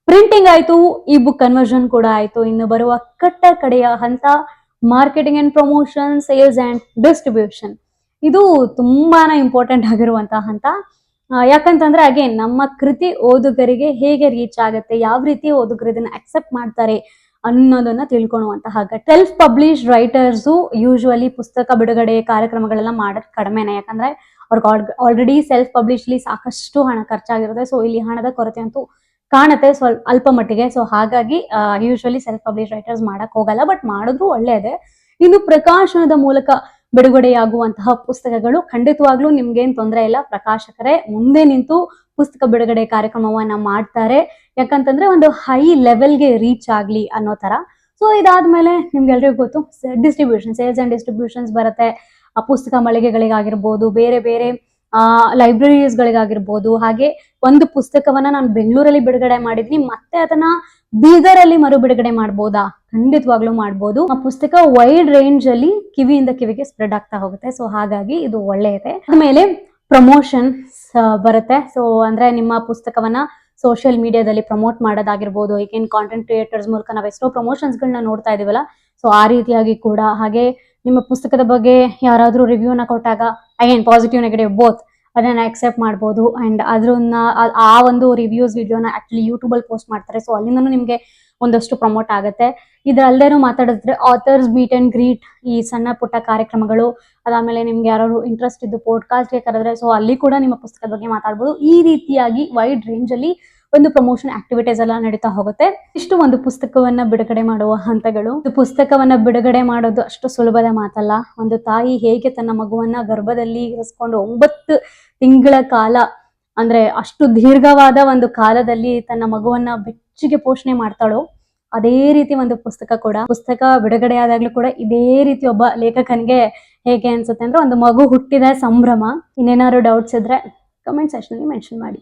Printing ಆಯ್ತು, ಈ book conversion ಕೂಡ ಆಯ್ತು. ಇನ್ನು ಬರುವ ಕಡೆಯ ಹಂತ marketing and promotion, sales and distribution. ಇದು ತುಂಬಾನೇ ಇಂಪಾರ್ಟೆಂಟ್ ಆಗಿರುವಂತಹ ಹಂತ. ಯಾಕಂತಂದ್ರೆ ಅಗೇನ್ ನಮ್ಮ ಕೃತಿ ಓದುಗರಿಗೆ ಹೇಗೆ ರೀಚ್ ಆಗುತ್ತೆ, ಯಾವ ರೀತಿ ಓದುಗರು ಇದನ್ನ ಅಕ್ಸೆಪ್ಟ್ ಮಾಡ್ತಾರೆ ಅನ್ನೋದನ್ನ ತಿಳ್ಕೊಳ್ಳುವಂತಹ ಸೆಲ್ಫ್ ಪಬ್ಲಿಷ್ ರೈಟರ್ಸ್ ಯೂಶುವಲಿ ಪುಸ್ತಕ ಬಿಡುಗಡೆ ಕಾರ್ಯಕ್ರಮಗಳೆಲ್ಲ ಮಾಡೋದು ಕಡಿಮೆನೆ. ಯಾಕಂದ್ರೆ ಅವ್ರಿಗೆ ಆಲ್ರೆಡಿ ಸೆಲ್ಫ್ ಪಬ್ಲಿಷ್ಲಿ ಸಾಕಷ್ಟು ಹಣ ಖರ್ಚಾಗಿರುತ್ತೆ. ಸೊ ಇಲ್ಲಿ ಹಣದ ಕೊರತೆ ಅಂತೂ ಕಾಣುತ್ತೆ ಸ್ವಲ್ಪ ಅಲ್ಪ ಮಟ್ಟಿಗೆ. ಸೊ ಹಾಗಾಗಿ ಯೂಶುವಲಿ ಸೆಲ್ಫ್ ಪಬ್ಲಿಷ್ ರೈಟರ್ಸ್ ಮಾಡಕ್ ಹೋಗಲ್ಲ, ಬಟ್ ಮಾಡಿದ್ರು ಒಳ್ಳೇದೇ. ಇನ್ನು ಪ್ರಕಾಶನದ ಮೂಲಕ ಬಿಡುಗಡೆಯಾಗುವಂತಹ ಪುಸ್ತಕಗಳು ಖಂಡಿತವಾಗ್ಲೂ ನಿಮ್ಗೇನ್ ತೊಂದರೆ ಇಲ್ಲ. ಪ್ರಕಾಶಕರೇ ಮುಂದೆ ನಿಂತು ಪುಸ್ತಕ ಬಿಡುಗಡೆ ಕಾರ್ಯಕ್ರಮವನ್ನ ಮಾಡ್ತಾರೆ, ಯಾಕಂತಂದ್ರೆ ಒಂದು ಹೈ ಲೆವೆಲ್ಗೆ ರೀಚ್ ಆಗ್ಲಿ ಅನ್ನೋ ತರ. ಸೊ ಇದಾದ್ಮೇಲೆ ನಿಮ್ಗೆಲ್ರಿಗೂ ಗೊತ್ತು ಡಿಸ್ಟ್ರಿಬ್ಯೂಷನ್, ಸೇಲ್ಸ್ ಅಂಡ್ ಡಿಸ್ಟ್ರಿಬ್ಯೂಷನ್ಸ್ ಬರುತ್ತೆ. ಪುಸ್ತಕ ಮಳಿಗೆಗಳಿಗಾಗಿರ್ಬೋದು, ಬೇರೆ ಬೇರೆ ಲೈಬ್ರರೀಸ್ ಗಳಿಗಾಗಿರ್ಬೋದು. ಹಾಗೆ ಒಂದು ಪುಸ್ತಕವನ್ನ ನಾನು ಬೆಂಗಳೂರಲ್ಲಿ ಬಿಡುಗಡೆ ಮಾಡಿದ್ನಿ, ಮತ್ತೆ ಅದನ್ನ ಬೀದರಲ್ಲಿ ಮರು ಬಿಡುಗಡೆ ಮಾಡ್ಬೋದಾ? ಖಂಡಿತವಾಗ್ಲೂ ಮಾಡ್ಬೋದು. ಆ ಪುಸ್ತಕ ವೈಡ್ ರೇಂಜ್ ಅಲ್ಲಿ ಕಿವಿಯಿಂದ ಕಿವಿಗೆ ಸ್ಪ್ರೆಡ್ ಆಗ್ತಾ ಹೋಗುತ್ತೆ. ಸೊ ಹಾಗಾಗಿ ಇದು ಒಳ್ಳೆಯದೇ. ಆಮೇಲೆ ಪ್ರಮೋಷನ್ಸ್ ಬರುತ್ತೆ. ಸೊ ಅಂದ್ರೆ ನಿಮ್ಮ ಪುಸ್ತಕವನ್ನ ಸೋಷಿಯಲ್ ಮೀಡಿಯಾದಲ್ಲಿ ಪ್ರಮೋಟ್ ಮಾಡೋದಾಗಿರ್ಬೋದು. ಈಗೇನ್ ಕಾಂಟೆಂಟ್ ಕ್ರಿಯೇಟರ್ಸ್ ಮೂಲಕ ನಾವು ಎಷ್ಟೋ ಪ್ರಮೋಷನ್ಸ್ ಗಳನ್ನ ನೋಡ್ತಾ ಇದೀವಲ್ಲ, ಸೊ ಆ ರೀತಿಯಾಗಿ ಕೂಡ. ಹಾಗೆ ನಿಮ್ಮ ಪುಸ್ತಕದ ಬಗ್ಗೆ ಯಾರಾದ್ರೂ ರಿವ್ಯೂನ ಕೊಟ್ಟಾಗ ಅಗೇನ್ ಪಾಸಿಟಿವ್ ನೆಗೆಟಿವ್ ಬೋತ್ ಅದನ್ನ ಅಕ್ಸೆಪ್ಟ್ ಮಾಡ್ಬೋದು. ಅಂಡ್ ಅದನ್ನ ಆ ಒಂದು ರಿವ್ಯೂಸ್ ವಿಡಿಯೋನ ಆಕ್ಚುಲಿ ಯೂಟ್ಯೂಬ್ ಅಲ್ಲಿ ಪೋಸ್ಟ್ ಮಾಡ್ತಾರೆ. ಸೊ ಅಲ್ಲಿಂದನೂ ನಿಮ್ಗೆ ಒಂದಷ್ಟು ಪ್ರಮೋಟ್ ಆಗುತ್ತೆ. ಇದಲ್ಲದೇನು ಮಾತಾಡಿದ್ರೆ ಆಥರ್ಸ್ ಮೀಟ್ ಅಂಡ್ ಗ್ರೀಟ್, ಈ ಸಣ್ಣ ಪುಟ್ಟ ಕಾರ್ಯಕ್ರಮಗಳು. ಅದಾದ್ಮೇಲೆ ನಿಮ್ಗೆ ಯಾರು ಇಂಟ್ರೆಸ್ಟ್ ಇದ್ದು ಪಾಡ್ಕಾಸ್ಟ್ಗೆ ಕರೆದ್ರೆ ಸೊ ಅಲ್ಲಿ ಕೂಡ ನಿಮ್ಮ ಪುಸ್ತಕದ ಬಗ್ಗೆ ಮಾತಾಡ್ಬೋದು. ಈ ರೀತಿಯಾಗಿ ವೈಡ್ ರೇಂಜ್ ಅಲ್ಲಿ ಒಂದು ಪ್ರಮೋಷನ್ ಆಕ್ಟಿವಿಟೀಸ್ ಎಲ್ಲ ನಡೀತಾ ಹೋಗುತ್ತೆ. ಇಷ್ಟು ಒಂದು ಪುಸ್ತಕವನ್ನ ಬಿಡುಗಡೆ ಮಾಡುವ ಹಂತಗಳು. ಪುಸ್ತಕವನ್ನ ಬಿಡುಗಡೆ ಮಾಡೋದು ಅಷ್ಟು ಸುಲಭದ ಮಾತಲ್ಲ. ಒಂದು ತಾಯಿ ಹೇಗೆ ತನ್ನ ಮಗುವನ್ನ ಗರ್ಭದಲ್ಲಿ ಇರಿಸ್ಕೊಂಡು 9 ತಿಂಗಳ ಕಾಲ, ಅಂದ್ರೆ ಅಷ್ಟು ದೀರ್ಘವಾದ ಒಂದು ಕಾಲದಲ್ಲಿ ತನ್ನ ಮಗುವನ್ನ ಬೆಚ್ಚಗೆ ಪೋಷಣೆ ಮಾಡ್ತಾಳೋ, ಅದೇ ರೀತಿ ಒಂದು ಪುಸ್ತಕ ಬಿಡುಗಡೆ ಆದಾಗ್ಲೂ ಕೂಡ ಇದೇ ರೀತಿ ಒಬ್ಬ ಲೇಖಕನಿಗೆ ಹೇಗೆ ಅನ್ಸುತ್ತೆ ಅಂದ್ರೆ ಒಂದು ಮಗು ಹುಟ್ಟಿದ ಸಂಭ್ರಮ. ಇನ್ನೇನಾದ್ರು ಡೌಟ್ಸ್ ಇದ್ರೆ ಕಮೆಂಟ್ ಸೆಕ್ಷನ್ ಅಲ್ಲಿ ಮೆನ್ಷನ್ ಮಾಡಿ.